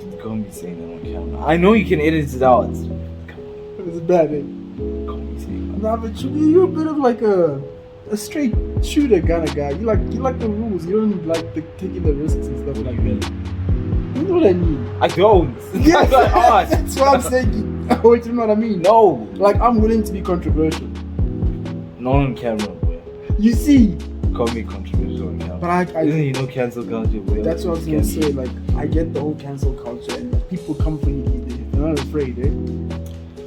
You can't be saying that on camera. I know you can edit it out. It's bad, eh? Can't be saying that. Nah, but you're a bit of like a straight shooter kind of guy. You like the rules. You don't like taking the risks and stuff like that. You know what I mean? I don't. Yeah, That's what I asked. that's what I'm saying. Wait, you know what I mean? No. Like, I'm willing to be controversial. Not on camera, boy. You see? Can't be controversial on camera. But I Isn't you know cancel culture? Boy? that's what I was gonna say. Like, I get the whole cancel culture and like, people come for you. They're not afraid, eh?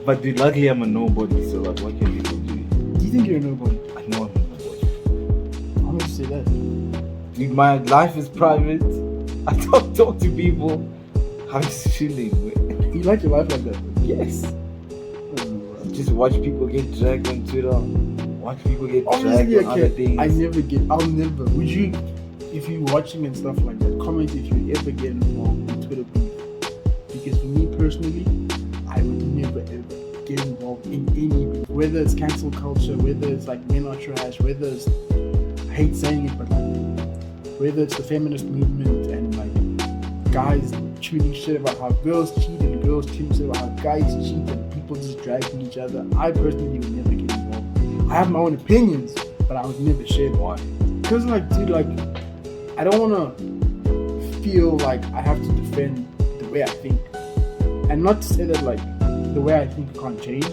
But dude, luckily I'm a nobody, so like, what can people do? Do you think you're a nobody? I know I'm a nobody. How would you say that? Dude, my life is private. I don't talk to people. I'm just chilling, boy. You like your life like that? Yes. Just watch people get dragged on Twitter. Watch people get Obviously, dragged on other things. I'll never. Would you, if you're watching and stuff like that, comment if you ever get involved in Twitter beef? Because for me personally, I would never ever get involved in any beef. Whether it's cancel culture, whether it's like men are trash, whether it's, I hate saying it, but like, whether it's the feminist movement and like guys shooting shit about how girls cheat and girls shooting shit about how guys cheat and people just dragging each other. I personally would never get involved. I have my own opinions, but I would never share one. Cause like, dude, like, I don't wanna feel like I have to defend the way I think, and not to say that like the way I think can't change.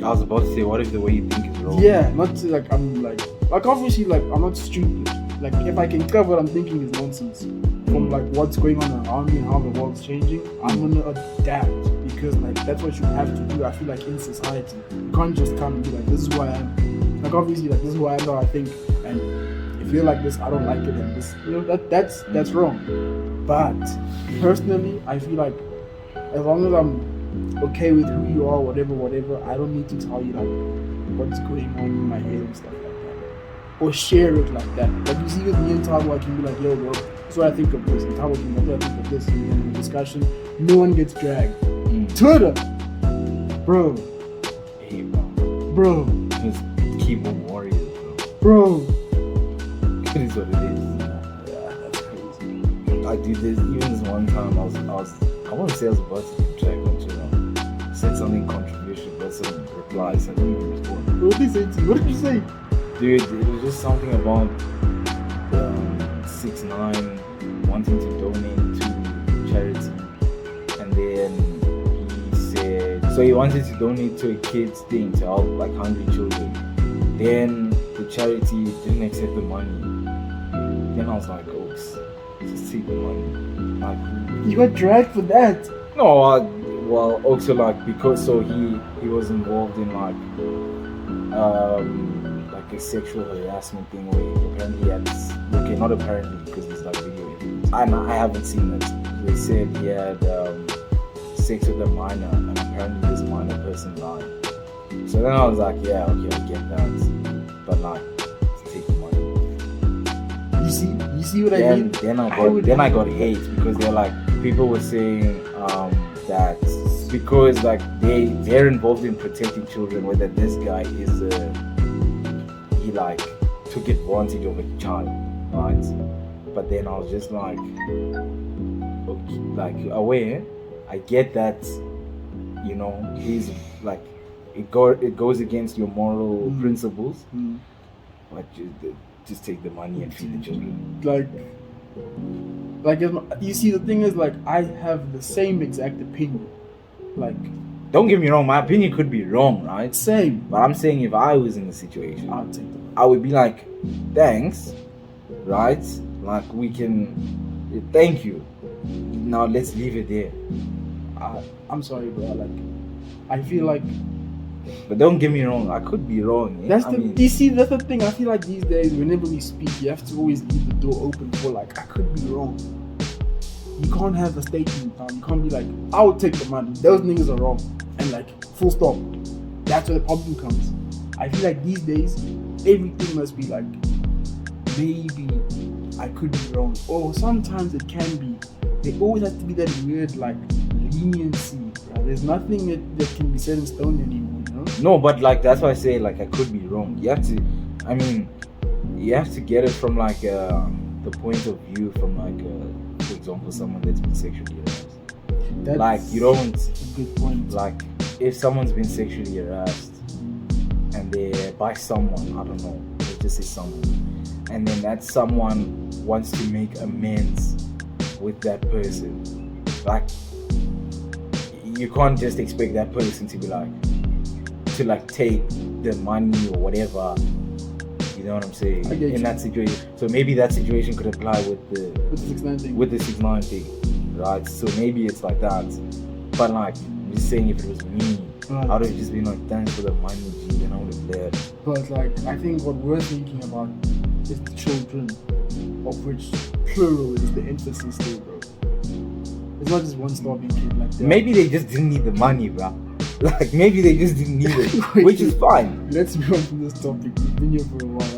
I was about to say, what if the way you think is wrong? Yeah, not to like I'm like obviously like I'm not stupid. Like if I can cover what I'm thinking is nonsense from like what's going on around me and how the world's changing, I'm gonna adapt because like that's what you have to do. I feel like in society, you can't just come and be like, this is who I am. Like obviously, like this is who I am, how I think, and if you're like this, I don't like it, and this, you know, that's wrong. But personally, I feel like as long as I'm okay with who you are, whatever, I don't need to tell you like what's going on in my head and stuff like that, or share it like that. Like you see with me and Thabo, I can be like, yo, bro, that's what I think of this, and Thabo can be like, I think of this, and in the discussion, no one gets dragged. Twitter, bro, Hey, bro. bro. Just keyboard warriors, bro. It is what it is. Yeah, that's crazy. I did this, even this one time, I won't say I was about to get dragged on Twitter. Said something controversial, got some replies, I didn't even respond. What did he say to you? What did you say? Dude, it was just something about 6ix9ine wanting to donate to charity, and then he said, so he wanted to donate to a kids thing to help like hungry children. Then the charity didn't accept the money. Then I was like, oh, just take the money. Like, You got dragged for that. no, well, also like because so he was involved in like a sexual harassment thing where apparently he had this, okay, not apparently because there's like video evidence. I haven't seen it. They said he had sex with a minor, and apparently this minor person died. So then I was like, yeah, okay, I get that, but like, just take the money. You see what I mean? Then I got hate because they're like, people were saying that because like they're involved in protecting children, whether this guy is he like took advantage of a child, right? But then I was just like, okay, like aware, I get that, you know, he's like it goes against your moral principles, but just take the money and feed the children. Like you see, the thing is, like, I have the same exact opinion. Like, don't get me wrong, my opinion could be wrong, right? Same. But I'm saying if I was in the situation, I'll take them. I would be like, thanks, right? Like we can, thank you. Now let's leave it there. I'm sorry, bro. Like, I feel like. But don't get me wrong, I could be wrong. Yeah? You see, that's the thing. I feel like these days, whenever we speak, you have to always leave the door open for like, I could be wrong. You can't have a statement, man. You can't be like, I will take the money. Those niggas are wrong. And like, full stop. That's where the problem comes. I feel like these days, everything must be like, maybe I could be wrong. Or sometimes it can be. There always has to be that weird like leniency. Right? There's nothing that can be set in stone anymore, you know? No, but like that's why I say like I could be wrong. You have to get it from like the point of view from like for example someone that's been sexually harassed. That's Like, you don't, a good point. like, if someone's been sexually harassed and they're by someone, I don't know, let's just say someone, and then that someone wants to make amends with that person, like, you can't just expect that person to be like, to like take the money or whatever. You know what I'm saying? I get In you. that situation. So maybe that situation could apply with the With the 6ix9ine thing. with the 6ix9ine thing, right? So maybe it's like that. But like, I'm just saying, if it was me, Right. I would have just been like, thanks for the money, G, and I would have left. But like, I think what we're thinking about is the children, of which plural is the emphasis there, bro. It's not just one starving kid. Like there are- Maybe they just didn't need the money, bro. Like, maybe they just didn't need it, Wait, which is fine. Let's move on from this topic. We've been here for a while.